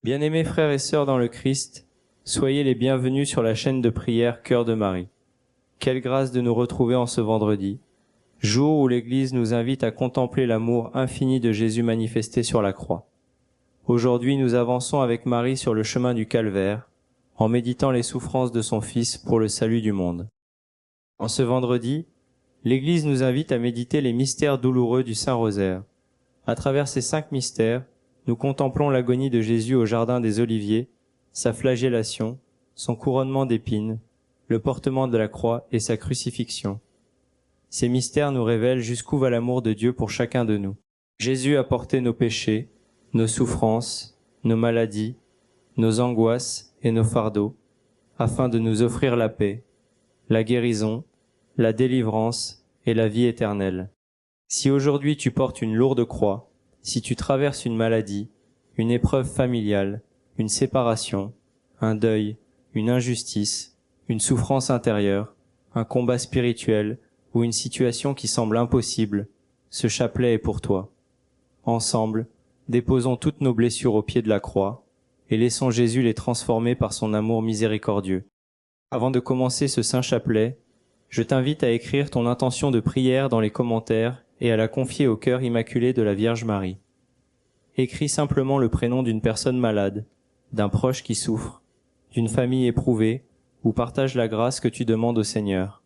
Bien-aimés frères et sœurs dans le Christ, soyez les bienvenus sur la chaîne de prière Cœur de Marie. Quelle grâce de nous retrouver en ce vendredi, jour où l'Église nous invite à contempler l'amour infini de Jésus manifesté sur la croix. Aujourd'hui, nous avançons avec Marie sur le chemin du Calvaire, en méditant les souffrances de son Fils pour le salut du monde. En ce vendredi, l'Église nous invite à méditer les mystères douloureux du Saint-Rosaire. À travers ces 5 mystères, nous contemplons l'agonie de Jésus au jardin des Oliviers, sa flagellation, son couronnement d'épines, le portement de la croix et sa crucifixion. Ces mystères nous révèlent jusqu'où va l'amour de Dieu pour chacun de nous. Jésus a porté nos péchés, nos souffrances, nos maladies, nos angoisses et nos fardeaux, afin de nous offrir la paix, la guérison, la délivrance et la vie éternelle. Si aujourd'hui tu portes une lourde croix, si tu traverses une maladie, une épreuve familiale, une séparation, un deuil, une injustice, une souffrance intérieure, un combat spirituel ou une situation qui semble impossible, ce chapelet est pour toi. Ensemble, déposons toutes nos blessures au pied de la croix et laissons Jésus les transformer par son amour miséricordieux. Avant de commencer ce saint chapelet, je t'invite à écrire ton intention de prière dans les commentaires et à la confier au cœur immaculé de la Vierge Marie. Écris simplement le prénom d'une personne malade, d'un proche qui souffre, d'une famille éprouvée, ou partage la grâce que tu demandes au Seigneur.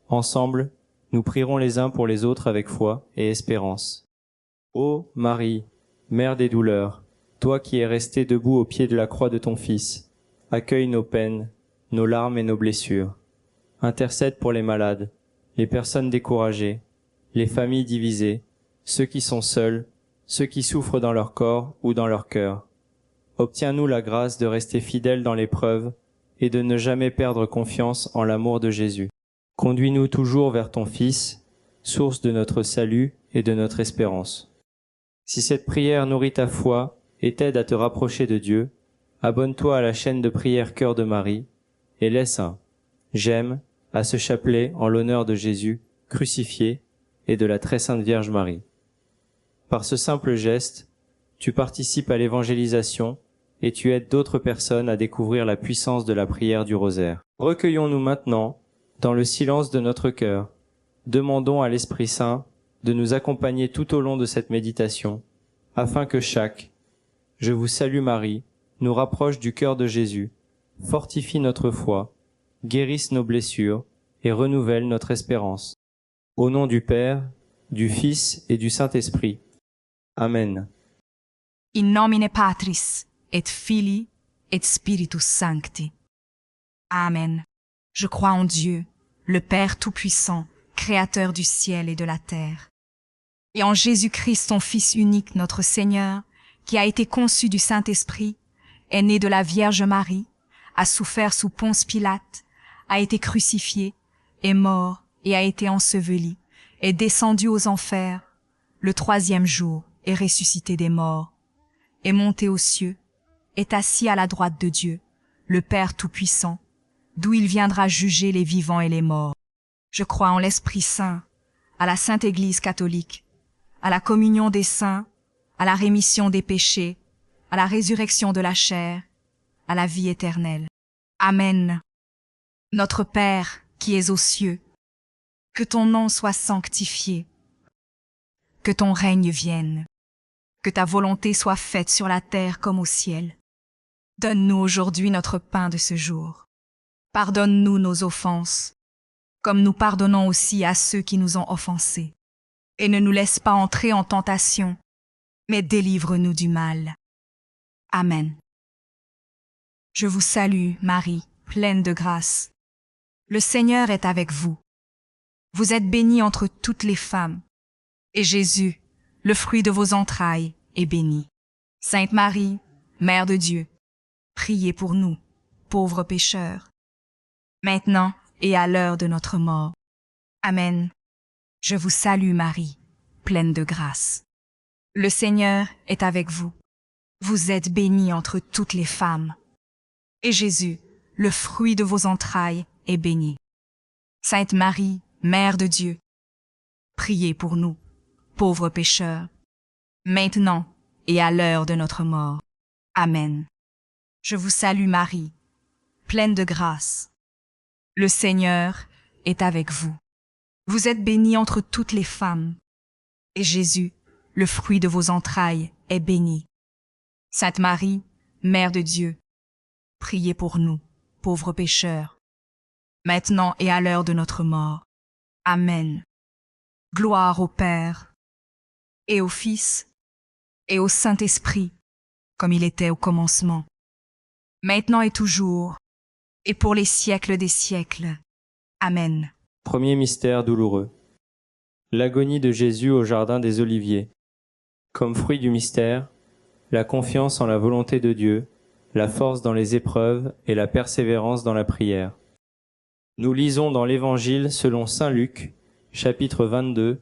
Ensemble, nous prierons les uns pour les autres avec foi et espérance. Ô Marie, Mère des douleurs, toi qui es restée debout au pied de la croix de ton Fils, accueille nos peines, nos larmes et nos blessures. Intercède pour les malades, les personnes découragées, les familles divisées, ceux qui sont seuls, ceux qui souffrent dans leur corps ou dans leur cœur. Obtiens-nous la grâce de rester fidèles dans l'épreuve et de ne jamais perdre confiance en l'amour de Jésus. Conduis-nous toujours vers ton Fils, source de notre salut et de notre espérance. Si cette prière nourrit ta foi et t'aide à te rapprocher de Dieu, abonne-toi à la chaîne de prière Cœur de Marie et laisse un j'aime à ce chapelet en l'honneur de Jésus crucifié et de la très sainte Vierge Marie. Par ce simple geste, tu participes à l'évangélisation et tu aides d'autres personnes à découvrir la puissance de la prière du rosaire. Recueillons-nous maintenant, dans le silence de notre cœur. Demandons à l'Esprit Saint de nous accompagner tout au long de cette méditation, afin que chaque « Je vous salue Marie » nous rapproche du cœur de Jésus, fortifie notre foi, guérisse nos blessures et renouvelle notre espérance. Au nom du Père, du Fils et du Saint-Esprit. Amen. In nomine Patris, et Filii, et Spiritus Sancti. Amen. Je crois en Dieu, le Père Tout-Puissant, Créateur du ciel et de la terre, et en Jésus-Christ, son Fils unique, notre Seigneur, qui a été conçu du Saint-Esprit, est né de la Vierge Marie, a souffert sous Ponce Pilate, a été crucifié, est mort et a été enseveli, est descendu aux enfers, le 3e jour est ressuscité des morts, est monté aux cieux, est assis à la droite de Dieu, le Père Tout-Puissant, d'où il viendra juger les vivants et les morts. Je crois en l'Esprit Saint, à la Sainte Église catholique, à la communion des saints, à la rémission des péchés, à la résurrection de la chair, à la vie éternelle. Amen. Notre Père, qui es aux cieux, que ton nom soit sanctifié, que ton règne vienne, que ta volonté soit faite sur la terre comme au ciel. Donne-nous aujourd'hui notre pain de ce jour. Pardonne-nous nos offenses, comme nous pardonnons aussi à ceux qui nous ont offensés. Et ne nous laisse pas entrer en tentation, mais délivre-nous du mal. Amen. Je vous salue, Marie, pleine de grâce. Le Seigneur est avec vous. Vous êtes bénie entre toutes les femmes, et Jésus, le fruit de vos entrailles, est béni. Sainte Marie, Mère de Dieu, priez pour nous, pauvres pécheurs, maintenant et à l'heure de notre mort. Amen. Je vous salue Marie, pleine de grâce. Le Seigneur est avec vous. Vous êtes bénie entre toutes les femmes, et Jésus, le fruit de vos entrailles, est béni. Sainte Marie, Mère de Dieu, priez pour nous, pauvres pécheurs, maintenant et à l'heure de notre mort. Amen. Je vous salue Marie, pleine de grâce. Le Seigneur est avec vous. Vous êtes bénie entre toutes les femmes, et Jésus, le fruit de vos entrailles, est béni. Sainte Marie, Mère de Dieu, priez pour nous, pauvres pécheurs, maintenant et à l'heure de notre mort. Amen. Gloire au Père, et au Fils, et au Saint-Esprit, comme il était au commencement, maintenant et toujours, et pour les siècles des siècles. Amen. Premier mystère douloureux. L'agonie de Jésus au jardin des Oliviers. Comme fruit du mystère, la confiance en la volonté de Dieu, la force dans les épreuves et la persévérance dans la prière. Nous lisons dans l'Évangile selon saint Luc, chapitre 22,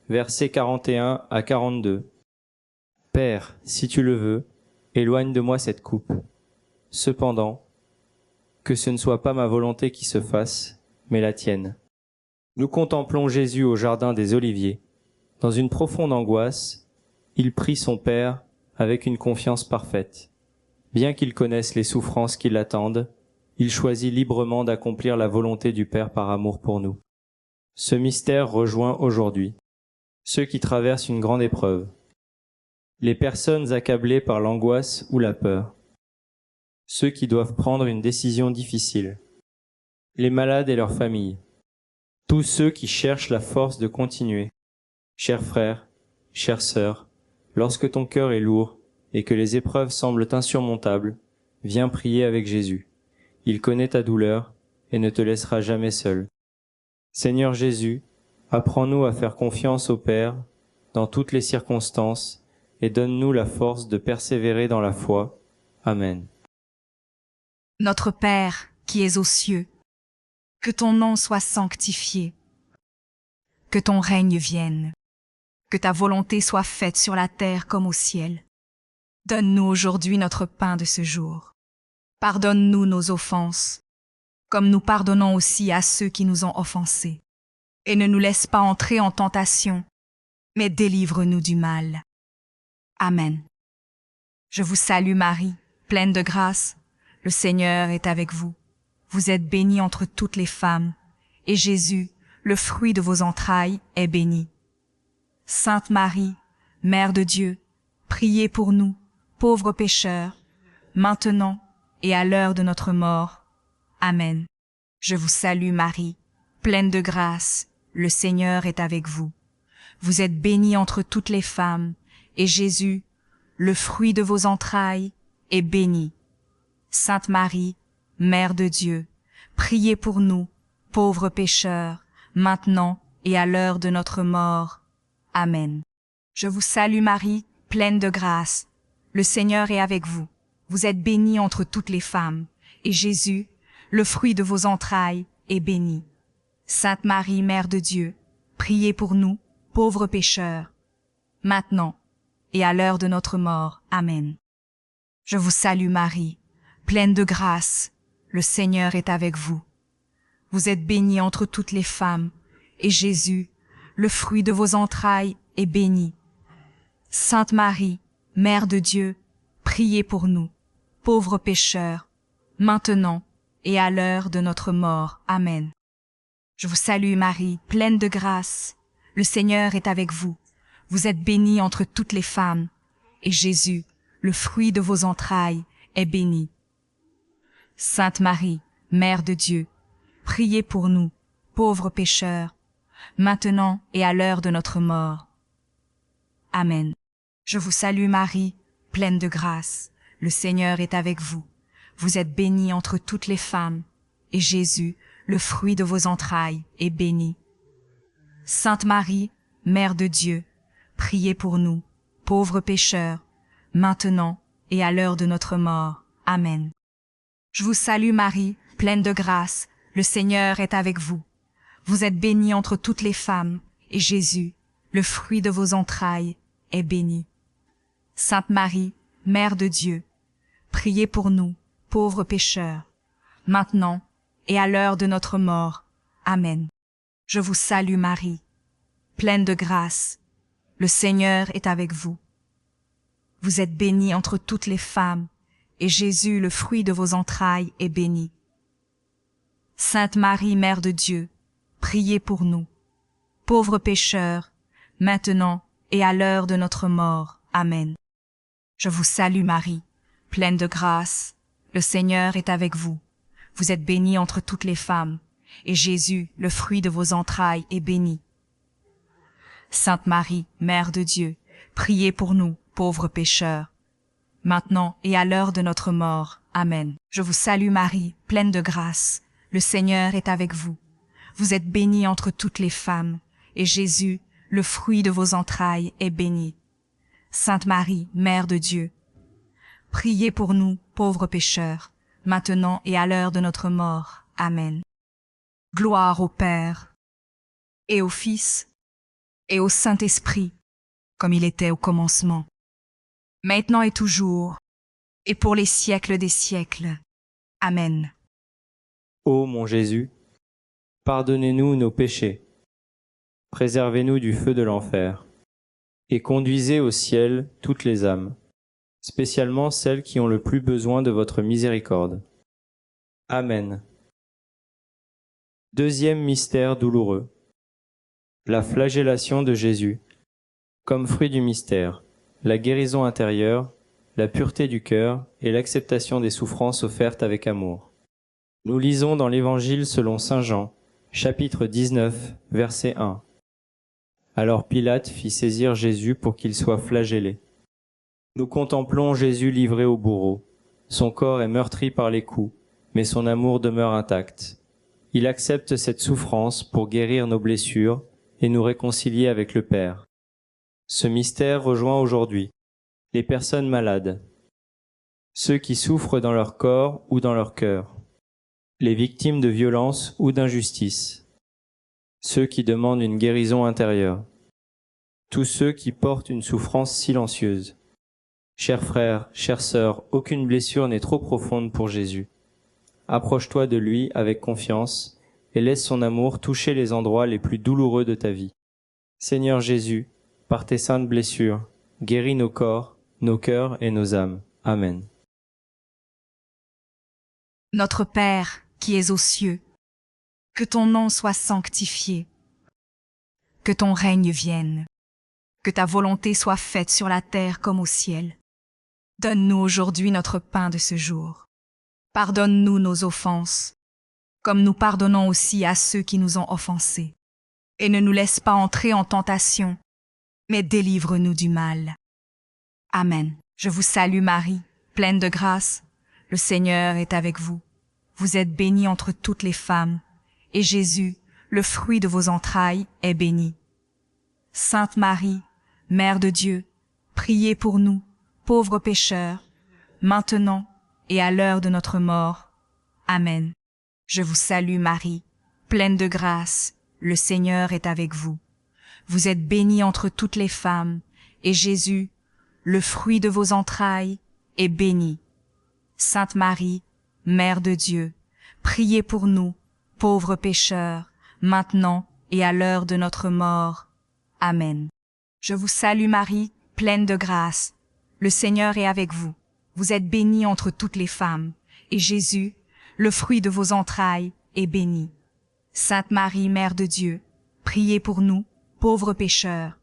versets 41 à 42. Père, si tu le veux, éloigne de moi cette coupe. Cependant, que ce ne soit pas ma volonté qui se fasse, mais la tienne. Nous contemplons Jésus au jardin des Oliviers. Dans une profonde angoisse, il prie son Père avec une confiance parfaite. Bien qu'il connaisse les souffrances qui l'attendent, il choisit librement d'accomplir la volonté du Père par amour pour nous. Ce mystère rejoint aujourd'hui ceux qui traversent une grande épreuve, les personnes accablées par l'angoisse ou la peur, ceux qui doivent prendre une décision difficile, les malades et leurs familles, tous ceux qui cherchent la force de continuer. Chers frères, chères sœurs, lorsque ton cœur est lourd et que les épreuves semblent insurmontables, viens prier avec Jésus. Il connaît ta douleur et ne te laissera jamais seul. Seigneur Jésus, apprends-nous à faire confiance au Père dans toutes les circonstances et donne-nous la force de persévérer dans la foi. Amen. Notre Père qui es aux cieux, que ton nom soit sanctifié, que ton règne vienne, que ta volonté soit faite sur la terre comme au ciel. Donne-nous aujourd'hui notre pain de ce jour. Pardonne-nous nos offenses, comme nous pardonnons aussi à ceux qui nous ont offensés. Et ne nous laisse pas entrer en tentation, mais délivre-nous du mal. Amen. Je vous salue Marie, pleine de grâce. Le Seigneur est avec vous. Vous êtes bénie entre toutes les femmes, et Jésus, le fruit de vos entrailles, est béni. Sainte Marie, Mère de Dieu, priez pour nous, pauvres pécheurs, maintenant et à l'heure de notre mort. Amen. Je vous salue Marie, pleine de grâce, le Seigneur est avec vous. Vous êtes bénie entre toutes les femmes, et Jésus, le fruit de vos entrailles, est béni. Sainte Marie, Mère de Dieu, priez pour nous, pauvres pécheurs, maintenant et à l'heure de notre mort. Amen. Je vous salue Marie, pleine de grâce. Le Seigneur est avec vous. Vous êtes bénie entre toutes les femmes, et Jésus, le fruit de vos entrailles, est béni. Sainte Marie, Mère de Dieu, priez pour nous, pauvres pécheurs, maintenant et à l'heure de notre mort. Amen. Je vous salue Marie, pleine de grâce, le Seigneur est avec vous. Vous êtes bénie entre toutes les femmes, et Jésus, le fruit de vos entrailles, est béni. Sainte Marie, Mère de Dieu, priez pour nous, pauvres pécheurs, maintenant et à l'heure de notre mort. Amen. Je vous salue Marie, pleine de grâce, le Seigneur est avec vous. Vous êtes bénie entre toutes les femmes, et Jésus, le fruit de vos entrailles, est béni. Sainte Marie, Mère de Dieu, priez pour nous, pauvres pécheurs, maintenant et à l'heure de notre mort. Amen. Je vous salue Marie, pleine de grâce, le Seigneur est avec vous. Vous êtes bénie entre toutes les femmes, et Jésus, le fruit de vos entrailles, est béni. Sainte Marie, Mère de Dieu, priez pour nous, pauvres pécheurs, maintenant et à l'heure de notre mort. Amen. Je vous salue Marie, pleine de grâce, le Seigneur est avec vous. Vous êtes bénie entre toutes les femmes, et Jésus, le fruit de vos entrailles, est béni. Sainte Marie, Mère de Dieu, priez pour nous, pauvres pécheurs, maintenant et à l'heure de notre mort. Amen. Je vous salue Marie, pleine de grâce, le Seigneur est avec vous. Vous êtes bénie entre toutes les femmes, et Jésus, le fruit de vos entrailles, est béni. Sainte Marie, Mère de Dieu, priez pour nous, pauvres pécheurs, maintenant et à l'heure de notre mort. Amen. Je vous salue Marie, pleine de grâce, le Seigneur est avec vous. Vous êtes bénie entre toutes les femmes, et Jésus, le fruit de vos entrailles, est béni. Sainte Marie, Mère de Dieu, priez pour nous, pauvres pécheurs, maintenant et à l'heure de notre mort. Amen. Je vous salue Marie, pleine de grâce, le Seigneur est avec vous. Vous êtes bénie entre toutes les femmes, et Jésus, le fruit de vos entrailles, est béni. Sainte Marie, Mère de Dieu, priez pour nous, pauvres pécheurs, maintenant et à l'heure de notre mort. Amen. Gloire au Père, et au Fils, et au Saint-Esprit, comme il était au commencement, maintenant et toujours, et pour les siècles des siècles. Amen. Ô mon Jésus, pardonnez-nous nos péchés, préservez-nous du feu de l'enfer, et conduisez au ciel toutes les âmes, spécialement celles qui ont le plus besoin de votre miséricorde. Amen. Deuxième mystère douloureux. La flagellation de Jésus. Comme fruit du mystère, la guérison intérieure, la pureté du cœur et l'acceptation des souffrances offertes avec amour. Nous lisons dans l'Évangile selon saint Jean, chapitre 19, verset 1. Alors Pilate fit saisir Jésus pour qu'il soit flagellé. Nous contemplons Jésus livré au bourreau. Son corps est meurtri par les coups, mais son amour demeure intact. Il accepte cette souffrance pour guérir nos blessures et nous réconcilier avec le Père. Ce mystère rejoint aujourd'hui les personnes malades, ceux qui souffrent dans leur corps ou dans leur cœur, les victimes de violences ou d'injustice, ceux qui demandent une guérison intérieure, tous ceux qui portent une souffrance silencieuse. Chers frères, chères sœurs, aucune blessure n'est trop profonde pour Jésus. Approche-toi de lui avec confiance et laisse son amour toucher les endroits les plus douloureux de ta vie. Seigneur Jésus, par tes saintes blessures, guéris nos corps, nos cœurs et nos âmes. Amen. Notre Père, qui es aux cieux, que ton nom soit sanctifié, que ton règne vienne, que ta volonté soit faite sur la terre comme au ciel. Donne-nous aujourd'hui notre pain de ce jour. Pardonne-nous nos offenses, comme nous pardonnons aussi à ceux qui nous ont offensés. Et ne nous laisse pas entrer en tentation, mais délivre-nous du mal. Amen. Je vous salue Marie, pleine de grâce. Le Seigneur est avec vous. Vous êtes bénie entre toutes les femmes, et Jésus, le fruit de vos entrailles, est béni. Sainte Marie, Mère de Dieu, priez pour nous, pauvres pécheurs, maintenant et à l'heure de notre mort. Amen. Je vous salue Marie, pleine de grâce, le Seigneur est avec vous. Vous êtes bénie entre toutes les femmes, et Jésus, le fruit de vos entrailles, est béni. Sainte Marie, Mère de Dieu, priez pour nous, pauvres pécheurs, maintenant et à l'heure de notre mort. Amen. Je vous salue Marie, pleine de grâce. Le Seigneur est avec vous. Vous êtes bénie entre toutes les femmes, et Jésus, le fruit de vos entrailles, est béni. Sainte Marie, Mère de Dieu, priez pour nous, pauvres pécheurs,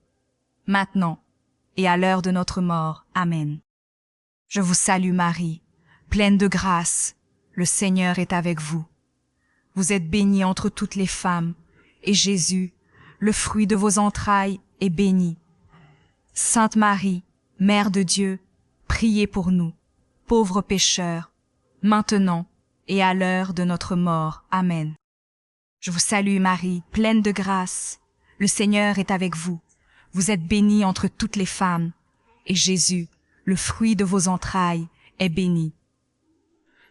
maintenant et à l'heure de notre mort. Amen. Je vous salue Marie, pleine de grâce, le Seigneur est avec vous. Vous êtes bénie entre toutes les femmes, et Jésus, le fruit de vos entrailles, est béni. Sainte Marie, Mère de Dieu, priez pour nous, pauvres pécheurs, maintenant et à l'heure de notre mort. Amen. Je vous salue Marie, pleine de grâce. Le Seigneur est avec vous. Vous êtes bénie entre toutes les femmes, et Jésus, le fruit de vos entrailles, est béni.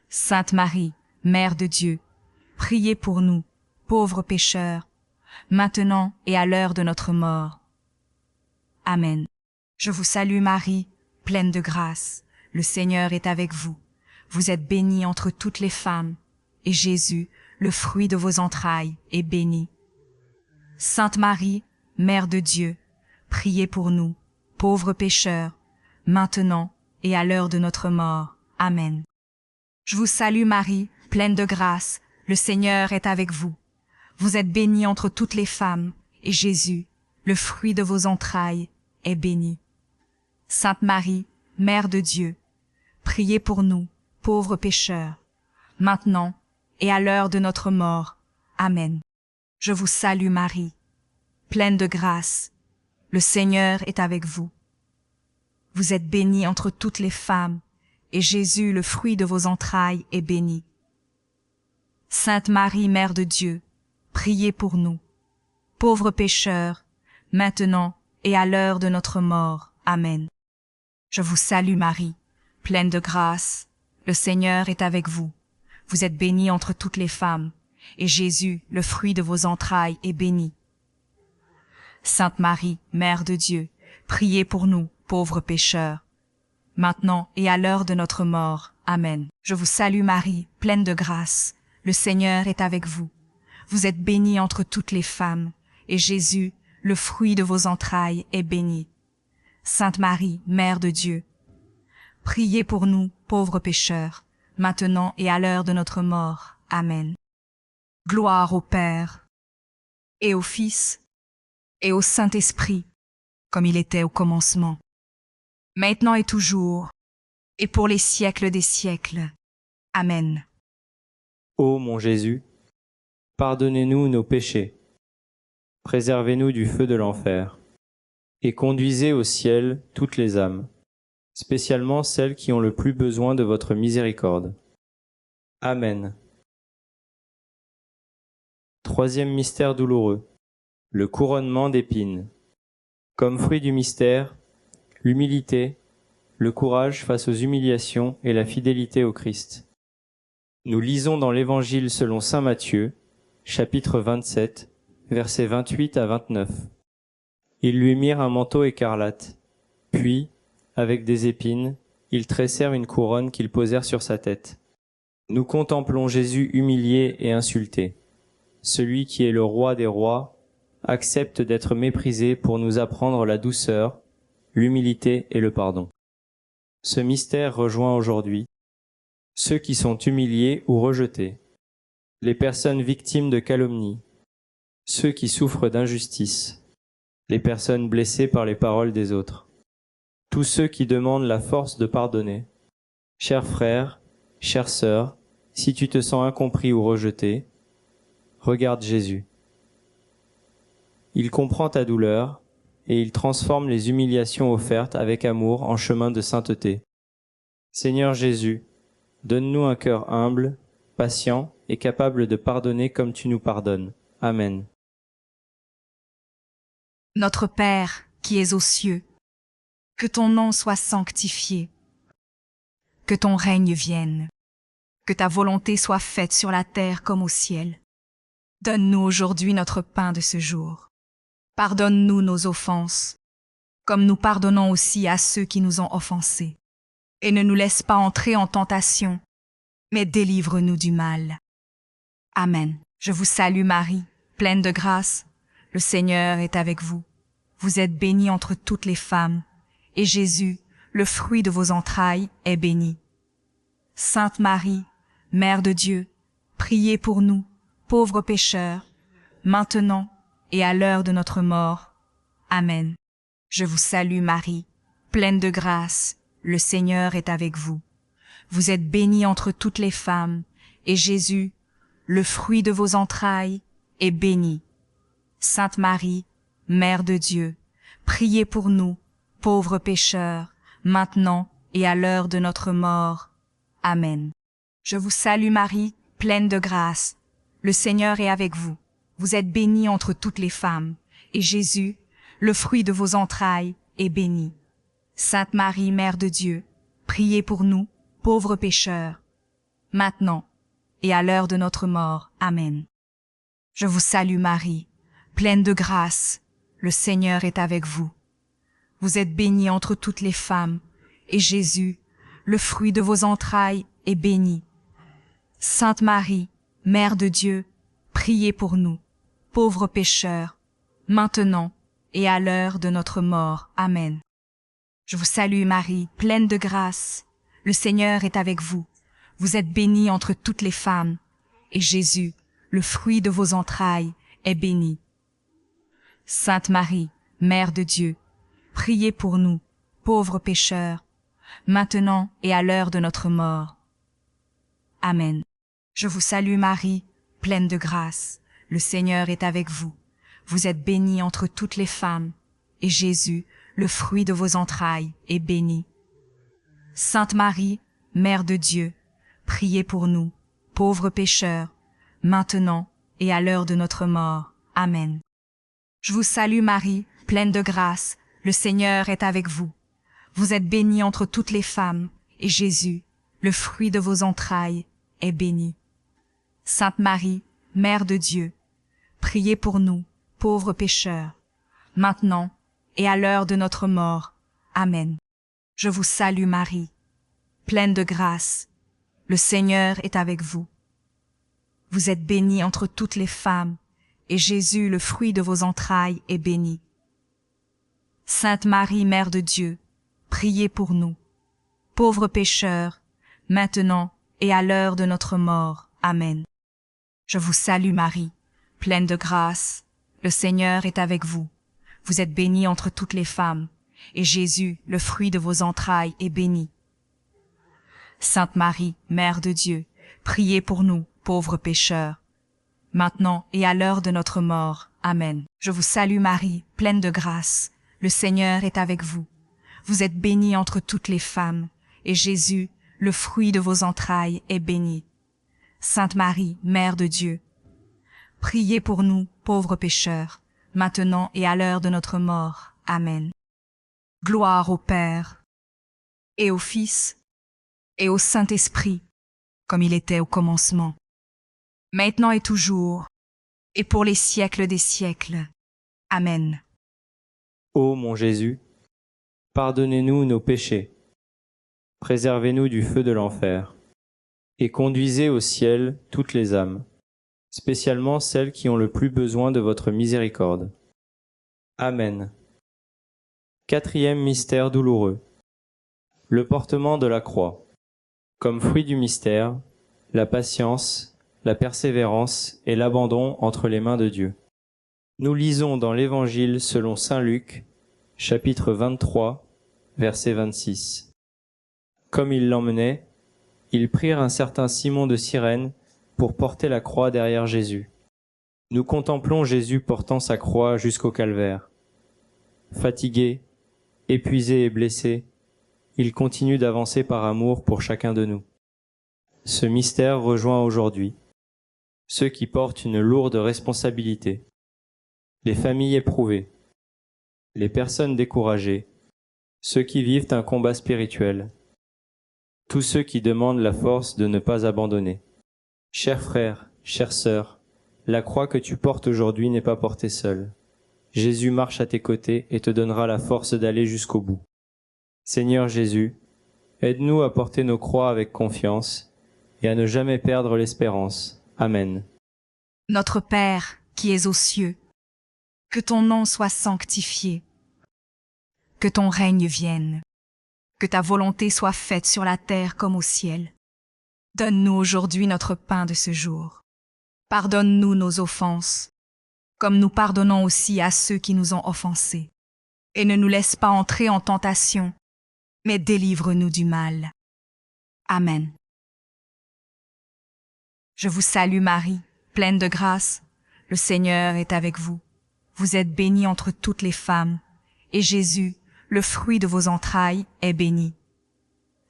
Sainte Marie, Mère de Dieu, priez pour nous, pauvres pécheurs, maintenant et à l'heure de notre mort. Amen. Je vous salue Marie, pleine de grâce. Le Seigneur est avec vous. Vous êtes bénie entre toutes les femmes, et Jésus, le fruit de vos entrailles, est béni. Sainte Marie, Mère de Dieu, priez pour nous, pauvres pécheurs, maintenant et à l'heure de notre mort. Amen. Je vous salue Marie, pleine de grâce, le Seigneur est avec vous. Vous êtes bénie entre toutes les femmes, et Jésus, le fruit de vos entrailles, est béni. Sainte Marie, Mère de Dieu, priez pour nous, pauvres pécheurs, maintenant et à l'heure de notre mort. Amen. Je vous salue Marie, pleine de grâce, le Seigneur est avec vous. Vous êtes bénie entre toutes les femmes, et Jésus, le fruit de vos entrailles, est béni. Sainte Marie, Mère de Dieu, priez pour nous, pauvres pécheurs, maintenant et à l'heure de notre mort. Amen. Je vous salue Marie, pleine de grâce, le Seigneur est avec vous. Vous êtes bénie entre toutes les femmes, et Jésus, le fruit de vos entrailles, est béni. Sainte Marie, Mère de Dieu, priez pour nous, pauvres pécheurs, maintenant et à l'heure de notre mort. Amen. Je vous salue Marie, pleine de grâce, le Seigneur est avec vous. Vous êtes bénie entre toutes les femmes, et Jésus, le fruit de vos entrailles, est béni. Sainte Marie, Mère de Dieu, priez pour nous, pauvres pécheurs, maintenant et à l'heure de notre mort. Amen. Gloire au Père, et au Fils, et au Saint-Esprit, comme il était au commencement, maintenant et toujours, et pour les siècles des siècles. Amen. Ô mon Jésus, pardonnez-nous nos péchés, préservez-nous du feu de l'enfer, et conduisez au ciel toutes les âmes, spécialement celles qui ont le plus besoin de votre miséricorde. Amen. Troisième mystère douloureux, le couronnement d'épines. Comme fruit du mystère, l'humilité, le courage face aux humiliations et la fidélité au Christ. Nous lisons dans l'Évangile selon saint Matthieu, chapitre 27, versets 28 à 29. Ils lui mirent un manteau écarlate, puis, avec des épines, ils tressèrent une couronne qu'ils posèrent sur sa tête. Nous contemplons Jésus humilié et insulté. Celui qui est le roi des rois accepte d'être méprisé pour nous apprendre la douceur, l'humilité et le pardon. Ce mystère rejoint aujourd'hui ceux qui sont humiliés ou rejetés, les personnes victimes de calomnie, ceux qui souffrent d'injustice, les personnes blessées par les paroles des autres, tous ceux qui demandent la force de pardonner. Chers frères, chères sœurs, si tu te sens incompris ou rejeté, regarde Jésus. Il comprend ta douleur et il transforme les humiliations offertes avec amour en chemin de sainteté. Seigneur Jésus, donne-nous un cœur humble, patient et capable de pardonner comme tu nous pardonnes. Amen. Notre Père, qui es aux cieux, que ton nom soit sanctifié, que ton règne vienne, que ta volonté soit faite sur la terre comme au ciel. Donne-nous aujourd'hui notre pain de ce jour. Pardonne-nous nos offenses, comme nous pardonnons aussi à ceux qui nous ont offensés. Et ne nous laisse pas entrer en tentation, mais délivre-nous du mal. Amen. Je vous salue Marie, pleine de grâce. Le Seigneur est avec vous. Vous êtes bénie entre toutes les femmes, et Jésus, le fruit de vos entrailles, est béni. Sainte Marie, Mère de Dieu, priez pour nous, pauvres pécheurs, maintenant et à l'heure de notre mort. Amen. Je vous salue Marie, pleine de grâce, le Seigneur est avec vous. Vous êtes bénie entre toutes les femmes, et Jésus, le fruit de vos entrailles, est béni. Sainte Marie, Mère de Dieu, priez pour nous, pauvres pécheurs, maintenant et à l'heure de notre mort. Amen. Je vous salue Marie, pleine de grâce. Le Seigneur est avec vous. Vous êtes bénie entre toutes les femmes, et Jésus, le fruit de vos entrailles, est béni. Sainte Marie, Mère de Dieu, priez pour nous, pauvres pécheurs, maintenant et à l'heure de notre mort. Amen. Je vous salue Marie, pleine de grâce, le Seigneur est avec vous. Vous êtes bénie entre toutes les femmes, et Jésus, le fruit de vos entrailles, est béni. Sainte Marie, Mère de Dieu, priez pour nous, pauvres pécheurs, maintenant et à l'heure de notre mort. Amen. Je vous salue Marie, pleine de grâce, le Seigneur est avec vous. Vous êtes bénie entre toutes les femmes, et Jésus, le fruit de vos entrailles, est béni. Sainte Marie, Mère de Dieu, priez pour nous, pauvres pécheurs, maintenant et à l'heure de notre mort. Amen. Je vous salue Marie, pleine de grâce. Le Seigneur est avec vous. Vous êtes bénie entre toutes les femmes, et Jésus, le fruit de vos entrailles, est béni. Sainte Marie, Mère de Dieu, priez pour nous, pauvres pécheurs, maintenant et à l'heure de notre mort. Amen. Je vous salue Marie, pleine de grâce. Le Seigneur est avec vous. Vous êtes bénie entre toutes les femmes, et Jésus, le fruit de vos entrailles, est béni. Sainte Marie, Mère de Dieu, priez pour nous, pauvres pécheurs, maintenant et à l'heure de notre mort. Amen. Je vous salue Marie, pleine de grâce. Le Seigneur est avec vous. Vous êtes bénie entre toutes les femmes, et Jésus, le fruit de vos entrailles, est béni. Sainte Marie, Mère de Dieu, priez pour nous, pauvres pécheurs, maintenant et à l'heure de notre mort. Amen. Je vous salue Marie, pleine de grâce. Le Seigneur est avec vous. Vous êtes bénie entre toutes les femmes, et Jésus, le fruit de vos entrailles, est béni. Sainte Marie, Mère de Dieu, priez pour nous, pauvres pécheurs, maintenant et à l'heure de notre mort. Amen. Je vous salue Marie, pleine de grâce. Le Seigneur est avec vous. Vous êtes bénie entre toutes les femmes, et Jésus, le fruit de vos entrailles, est béni. Sainte Marie, Mère de Dieu, priez pour nous, pauvres pécheurs, maintenant et à l'heure de notre mort. Amen. Gloire au Père, et au Fils, et au Saint-Esprit, comme il était au commencement, maintenant et toujours, et pour les siècles des siècles. Amen. Ô mon Jésus, pardonnez-nous nos péchés, préservez-nous du feu de l'enfer, et conduisez au ciel toutes les âmes, spécialement celles qui ont le plus besoin de votre miséricorde. Amen. Quatrième mystère douloureux. Le portement de la croix. Comme fruit du mystère, la patience, la persévérance et l'abandon entre les mains de Dieu. Nous lisons dans l'Évangile selon saint Luc, chapitre 23, verset 26. Comme ils l'emmenaient, ils prirent un certain Simon de Cyrène pour porter la croix derrière Jésus. Nous contemplons Jésus portant sa croix jusqu'au calvaire. Fatigué, épuisé et blessé, il continue d'avancer par amour pour chacun de nous. Ce mystère rejoint aujourd'hui ceux qui portent une lourde responsabilité, les familles éprouvées, les personnes découragées, ceux qui vivent un combat spirituel, tous ceux qui demandent la force de ne pas abandonner. Chers frères, chères sœurs, la croix que tu portes aujourd'hui n'est pas portée seule. Jésus marche à tes côtés et te donnera la force d'aller jusqu'au bout. Seigneur Jésus, aide-nous à porter nos croix avec confiance et à ne jamais perdre l'espérance. Amen. Notre Père, qui es aux cieux, que ton nom soit sanctifié, que ton règne vienne, que ta volonté soit faite sur la terre comme au ciel. Donne-nous aujourd'hui notre pain de ce jour. Pardonne-nous nos offenses, comme nous pardonnons aussi à ceux qui nous ont offensés. Et ne nous laisse pas entrer en tentation, mais délivre-nous du mal. Amen. Je vous salue Marie, pleine de grâce. Le Seigneur est avec vous. Vous êtes bénie entre toutes les femmes, et Jésus, le fruit de vos entrailles, est béni.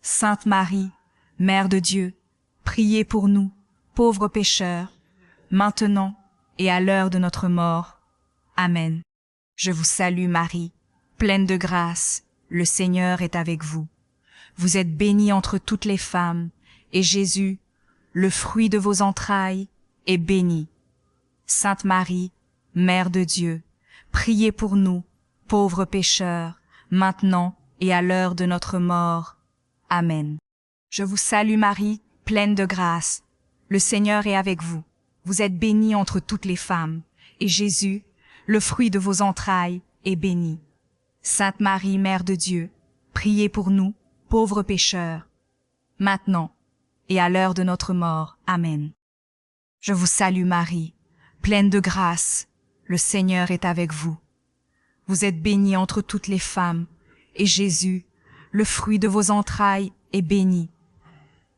Sainte Marie, Mère de Dieu, priez pour nous, pauvres pécheurs, maintenant et à l'heure de notre mort. Amen. Je vous salue Marie, pleine de grâce, le Seigneur est avec vous. Vous êtes bénie entre toutes les femmes, et Jésus, le fruit de vos entrailles, est béni. Sainte Marie, Mère de Dieu, priez pour nous, pauvres pécheurs, maintenant et à l'heure de notre mort. Amen. Je vous salue Marie, pleine de grâce. Le Seigneur est avec vous. Vous êtes bénie entre toutes les femmes, et Jésus, le fruit de vos entrailles, est béni. Sainte Marie, Mère de Dieu, priez pour nous, pauvres pécheurs, maintenant et à l'heure de notre mort. Amen. Je vous salue Marie, pleine de grâce, le Seigneur est avec vous. Vous êtes bénie entre toutes les femmes, et Jésus, le fruit de vos entrailles, est béni.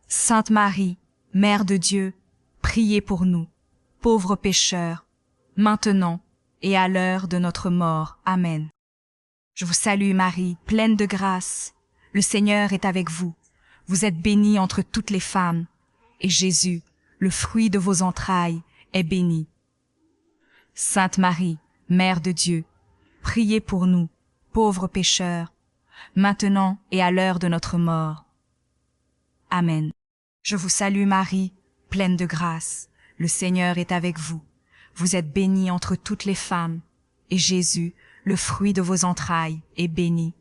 Sainte Marie, Mère de Dieu, priez pour nous, pauvres pécheurs, maintenant et à l'heure de notre mort. Amen. Je vous salue Marie, pleine de grâce, le Seigneur est avec vous. Vous êtes bénie entre toutes les femmes, et Jésus, le fruit de vos entrailles, est béni. Sainte Marie, Mère de Dieu, priez pour nous, pauvres pécheurs, maintenant et à l'heure de notre mort. Amen. Je vous salue Marie, pleine de grâce, le Seigneur est avec vous. Vous êtes bénie entre toutes les femmes, et Jésus, le fruit de vos entrailles, est béni.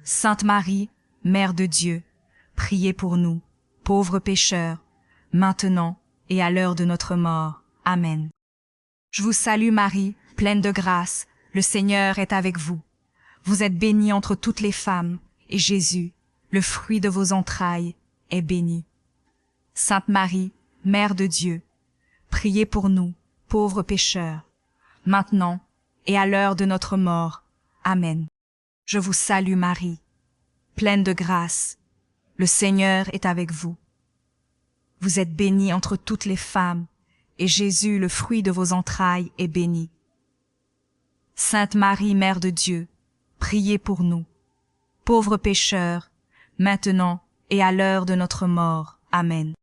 Sainte Marie, Mère de Dieu, priez pour nous, pauvres pécheurs, maintenant et à l'heure de notre mort. Amen. Je vous salue Marie, pleine de grâce, le Seigneur est avec vous. Vous êtes bénie entre toutes les femmes, et Jésus, le fruit de vos entrailles, est béni. Sainte Marie, Mère de Dieu, priez pour nous, pauvres pécheurs, maintenant et à l'heure de notre mort. Amen. Je vous salue Marie, pleine de grâce, le Seigneur est avec vous. Vous êtes bénie entre toutes les femmes, et Jésus, le fruit de vos entrailles, est béni. Sainte Marie, Mère de Dieu, priez pour nous, pauvres pécheurs, maintenant et à l'heure de notre mort. Amen.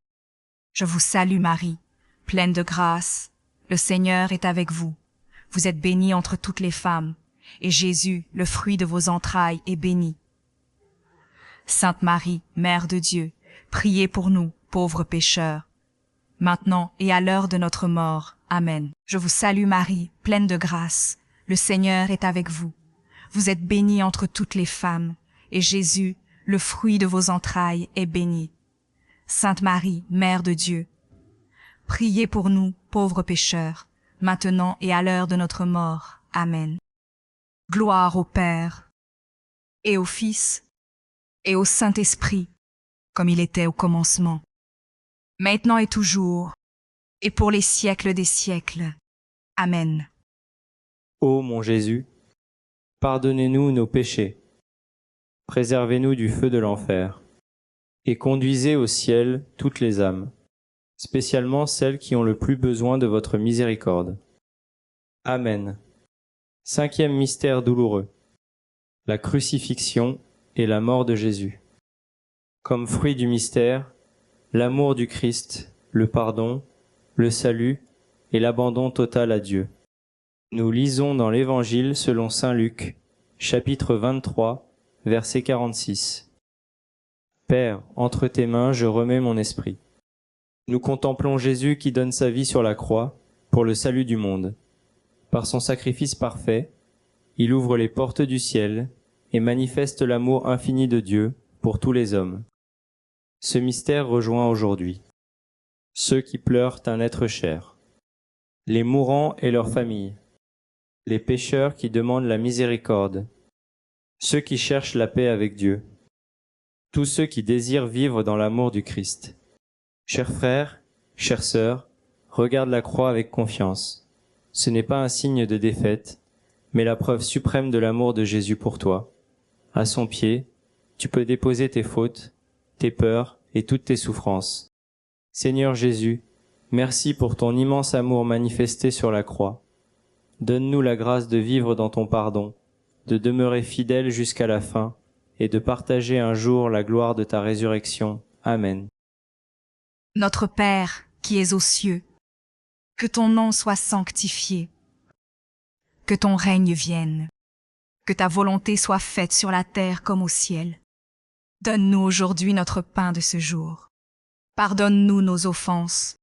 Je vous salue Marie, pleine de grâce, le Seigneur est avec vous. Vous êtes bénie entre toutes les femmes, et Jésus, le fruit de vos entrailles, est béni. Sainte Marie, Mère de Dieu, priez pour nous, pauvres pécheurs, maintenant et à l'heure de notre mort. Amen. Je vous salue Marie, pleine de grâce, le Seigneur est avec vous. Vous êtes bénie entre toutes les femmes, et Jésus, le fruit de vos entrailles, est béni. Sainte Marie, Mère de Dieu, priez pour nous, pauvres pécheurs, maintenant et à l'heure de notre mort. Amen. Gloire au Père, et au Fils, et au Saint-Esprit, comme il était au commencement, maintenant et toujours, et pour les siècles des siècles. Amen. Ô mon Jésus, pardonnez-nous nos péchés, préservez-nous du feu de l'enfer, et conduisez au ciel toutes les âmes, spécialement celles qui ont le plus besoin de votre miséricorde. Amen. 5e mystère douloureux. La crucifixion et la mort de Jésus. Comme fruit du mystère, l'amour du Christ, le pardon, le salut et l'abandon total à Dieu. Nous lisons dans l'Évangile selon saint Luc, chapitre 23, verset 46. Père, entre tes mains je remets mon esprit. Nous contemplons Jésus qui donne sa vie sur la croix pour le salut du monde. Par son sacrifice parfait, il ouvre les portes du ciel et manifeste l'amour infini de Dieu pour tous les hommes. Ce mystère rejoint aujourd'hui ceux qui pleurent un être cher, les mourants et leurs familles, les pécheurs qui demandent la miséricorde, ceux qui cherchent la paix avec Dieu, tous ceux qui désirent vivre dans l'amour du Christ. Chers frères, chères sœurs, regarde la croix avec confiance. Ce n'est pas un signe de défaite, mais la preuve suprême de l'amour de Jésus pour toi. À son pied, tu peux déposer tes fautes, tes peurs et toutes tes souffrances. Seigneur Jésus, merci pour ton immense amour manifesté sur la croix. Donne-nous la grâce de vivre dans ton pardon, de demeurer fidèles jusqu'à la fin et de partager un jour la gloire de ta résurrection. Amen. Notre Père, qui es aux cieux, que ton nom soit sanctifié, que ton règne vienne, que ta volonté soit faite sur la terre comme au ciel. Donne-nous aujourd'hui notre pain de ce jour. Pardonne-nous nos offenses,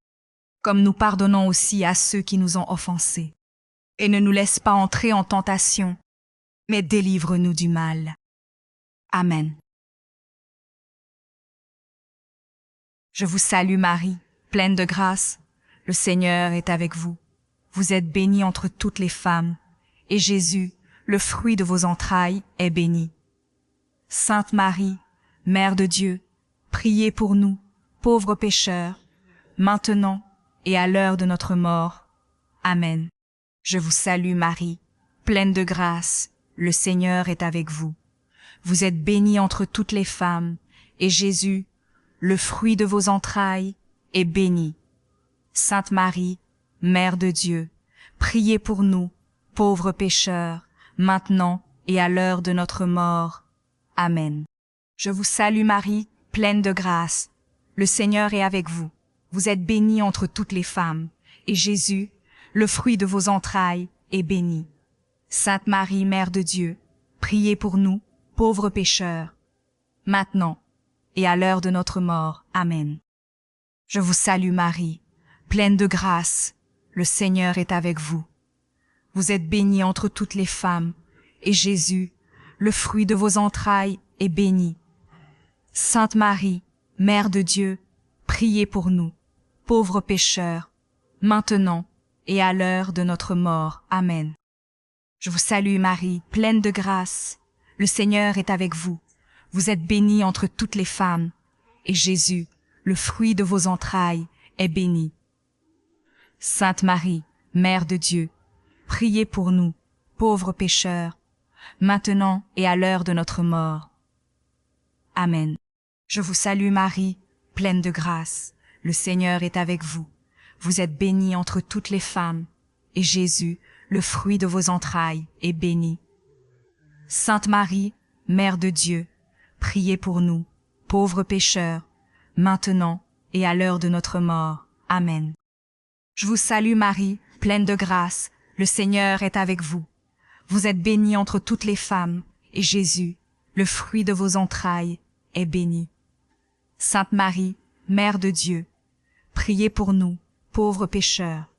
comme nous pardonnons aussi à ceux qui nous ont offensés. Et ne nous laisse pas entrer en tentation, mais délivre-nous du mal. Amen. Je vous salue Marie, pleine de grâce. Le Seigneur est avec vous. Vous êtes bénie entre toutes les femmes, et Jésus, le fruit de vos entrailles, est béni. Sainte Marie, Mère de Dieu, priez pour nous, pauvres pécheurs, maintenant et à l'heure de notre mort. Amen. Je vous salue Marie, pleine de grâce, le Seigneur est avec vous. Vous êtes bénie entre toutes les femmes, et Jésus, le fruit de vos entrailles, est béni. Sainte Marie, Mère de Dieu, priez pour nous, pauvres pécheurs, maintenant et à l'heure de notre mort. Amen. Je vous salue Marie, pleine de grâce. Le Seigneur est avec vous. Vous êtes bénie entre toutes les femmes, et Jésus, le fruit de vos entrailles, est béni. Sainte Marie, Mère de Dieu, priez pour nous, pauvres pécheurs, maintenant et à l'heure de notre mort. Amen. Je vous salue Marie, pleine de grâce, le Seigneur est avec vous. Vous êtes bénie entre toutes les femmes, et Jésus, le fruit de vos entrailles, est béni. Sainte Marie, Mère de Dieu, priez pour nous, pauvres pécheurs, maintenant et à l'heure de notre mort. Amen. Je vous salue Marie, pleine de grâce, le Seigneur est avec vous. Vous êtes bénie entre toutes les femmes, et Jésus, le fruit de vos entrailles, est béni. Sainte Marie, Mère de Dieu, priez pour nous, pauvres pécheurs, maintenant et à l'heure de notre mort. Amen. Je vous salue Marie, pleine de grâce, le Seigneur est avec vous. Vous êtes bénie entre toutes les femmes, et Jésus, le fruit de vos entrailles, est béni. Sainte Marie, Mère de Dieu, priez pour nous, pauvres pécheurs, maintenant et à l'heure de notre mort. Amen. Je vous salue Marie, pleine de grâce, le Seigneur est avec vous. Vous êtes bénie entre toutes les femmes, et Jésus, le fruit de vos entrailles, est béni. Sainte Marie, Mère de Dieu, priez pour nous, pauvres pécheurs,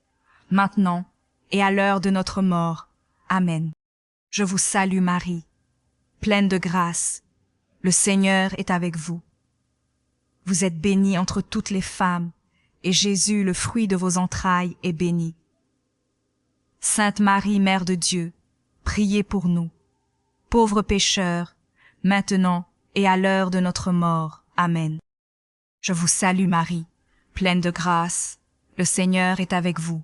maintenant et à l'heure de notre mort. Amen. Je vous salue Marie, pleine de grâce, le Seigneur est avec vous. Vous êtes bénie entre toutes les femmes, et Jésus, le fruit de vos entrailles, est béni. Sainte Marie, Mère de Dieu, priez pour nous, pauvres pécheurs, maintenant et à l'heure de notre mort. Amen. Je vous salue Marie, pleine de grâce, le Seigneur est avec vous.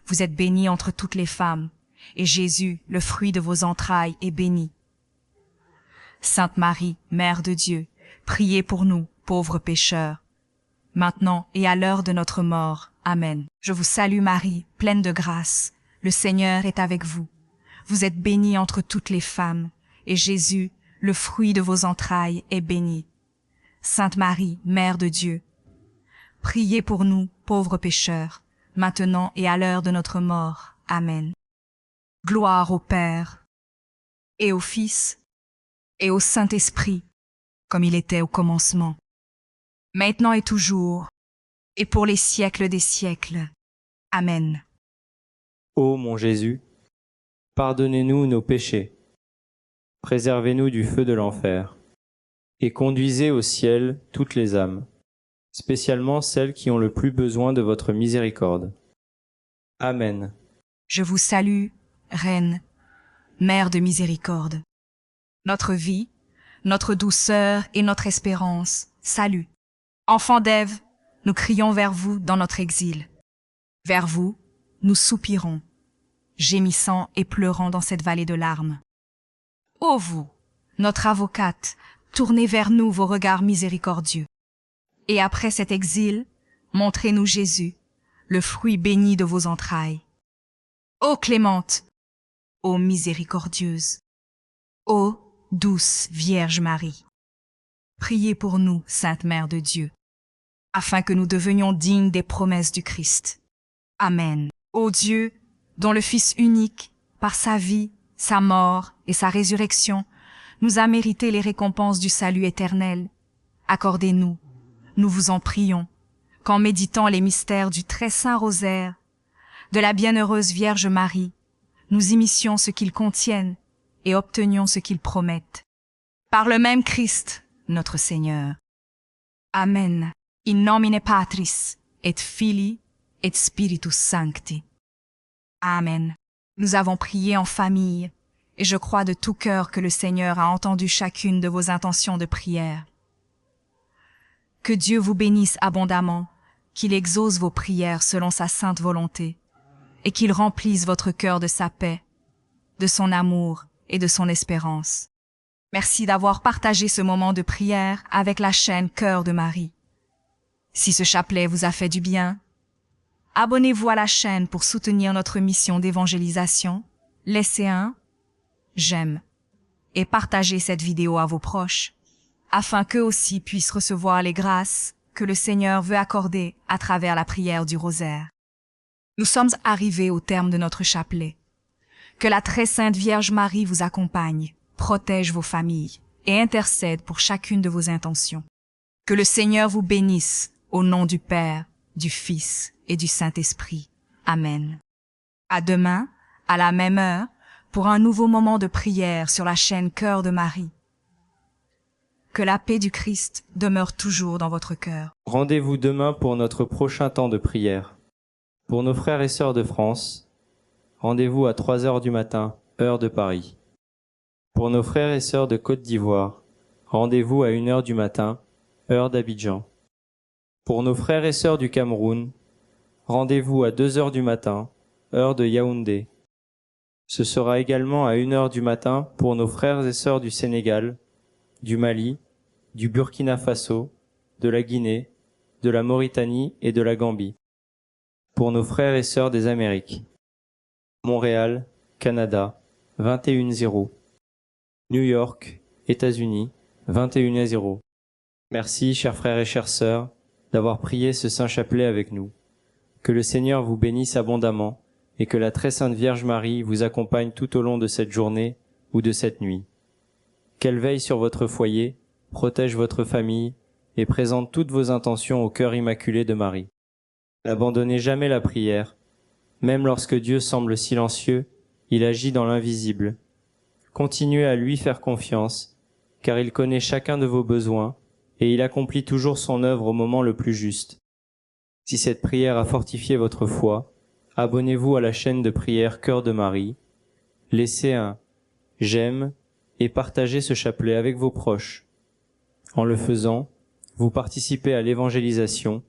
Vous êtes bénie entre toutes les femmes, et Jésus, le fruit de vos entrailles, est béni. Sainte Marie, Mère de Dieu, priez pour nous, pauvres pécheurs, maintenant et à l'heure de notre mort. Amen. Je vous salue Marie, pleine de grâce, le Seigneur est avec vous. Vous êtes bénie entre toutes les femmes, et Jésus, le fruit de vos entrailles, est béni. Sainte Marie, Mère de Dieu, priez pour nous, pauvres pécheurs, maintenant et à l'heure de notre mort. Amen. Gloire au Père, et au Fils, et au Saint-Esprit, comme il était au commencement, maintenant et toujours, et pour les siècles des siècles. Amen. Ô mon Jésus, pardonnez-nous nos péchés, préservez-nous du feu de l'enfer, et conduisez au ciel toutes les âmes, spécialement celles qui ont le plus besoin de votre miséricorde. Amen. Je vous salue, Reine, Mère de miséricorde. Notre vie, notre douceur et notre espérance, salut. Enfants d'Ève, nous crions vers vous dans notre exil. Vers vous, nous soupirons, gémissant et pleurant dans cette vallée de larmes. Ô vous, notre avocate, tournez vers nous vos regards miséricordieux. Et après cet exil, montrez-nous Jésus, le fruit béni de vos entrailles. Ô clémente, ô miséricordieuse, ô douce Vierge Marie, priez pour nous, Sainte Mère de Dieu, afin que nous devenions dignes des promesses du Christ. Amen. Ô Dieu, dont le Fils unique, par sa vie, sa mort et sa résurrection, nous a mérité les récompenses du salut éternel, accordez-nous, nous vous en prions, qu'en méditant les mystères du très saint rosaire, de la bienheureuse Vierge Marie, nous imissions ce qu'ils contiennent et obtenions ce qu'ils promettent. Par le même Christ, notre Seigneur. Amen. In nomine Patris, et Filii, et Spiritus Sancti. Amen. Nous avons prié en famille, et je crois de tout cœur que le Seigneur a entendu chacune de vos intentions de prière. Que Dieu vous bénisse abondamment, qu'il exauce vos prières selon sa sainte volonté, et qu'il remplisse votre cœur de sa paix, de son amour et de son espérance. Merci d'avoir partagé ce moment de prière avec la chaîne Cœur de Marie. Si ce chapelet vous a fait du bien, abonnez-vous à la chaîne pour soutenir notre mission d'évangélisation, laissez un j'aime et partagez cette vidéo à vos proches, afin qu'eux aussi puissent recevoir les grâces que le Seigneur veut accorder à travers la prière du rosaire. Nous sommes arrivés au terme de notre chapelet. Que la très sainte Vierge Marie vous accompagne, protège vos familles et intercède pour chacune de vos intentions. Que le Seigneur vous bénisse au nom du Père, du Fils et du Saint-Esprit. Amen. À demain, à la même heure, pour un nouveau moment de prière sur la chaîne Cœur de Marie. Que la paix du Christ demeure toujours dans votre cœur. Rendez-vous demain pour notre prochain temps de prière. Pour nos frères et sœurs de France, rendez-vous à 3 heures du matin, heure de Paris. Pour nos frères et sœurs de Côte d'Ivoire, rendez-vous à 1 heure du matin, heure d'Abidjan. Pour nos frères et sœurs du Cameroun, rendez-vous à 2 heures du matin, heure de Yaoundé. Ce sera également à 1 heure du matin pour nos frères et sœurs du Sénégal, du Mali, du Burkina Faso, de la Guinée, de la Mauritanie et de la Gambie. Pour nos frères et sœurs des Amériques. Montréal, Canada, 21h. New York, États-Unis, 21h. Merci, chers frères et chères sœurs, d'avoir prié ce saint chapelet avec nous. Que le Seigneur vous bénisse abondamment et que la très sainte Vierge Marie vous accompagne tout au long de cette journée ou de cette nuit. Qu'elle veille sur votre foyer, protège votre famille et présente toutes vos intentions au cœur immaculé de Marie. N'abandonnez jamais la prière. Même lorsque Dieu semble silencieux, il agit dans l'invisible. Continuez à lui faire confiance, car il connaît chacun de vos besoins et il accomplit toujours son œuvre au moment le plus juste. Si cette prière a fortifié votre foi, abonnez-vous à la chaîne de prière Cœur de Marie, laissez un j'aime et partagez ce chapelet avec vos proches. En le faisant, vous participez à l'évangélisation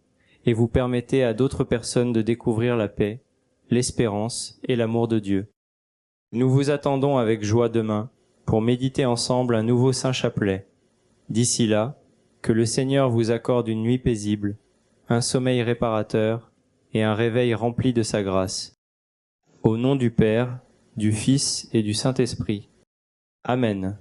et vous permettez à d'autres personnes de découvrir la paix, l'espérance et l'amour de Dieu. Nous vous attendons avec joie demain pour méditer ensemble un nouveau saint chapelet. D'ici là, que le Seigneur vous accorde une nuit paisible, un sommeil réparateur et un réveil rempli de sa grâce. Au nom du Père, du Fils et du Saint-Esprit. Amen.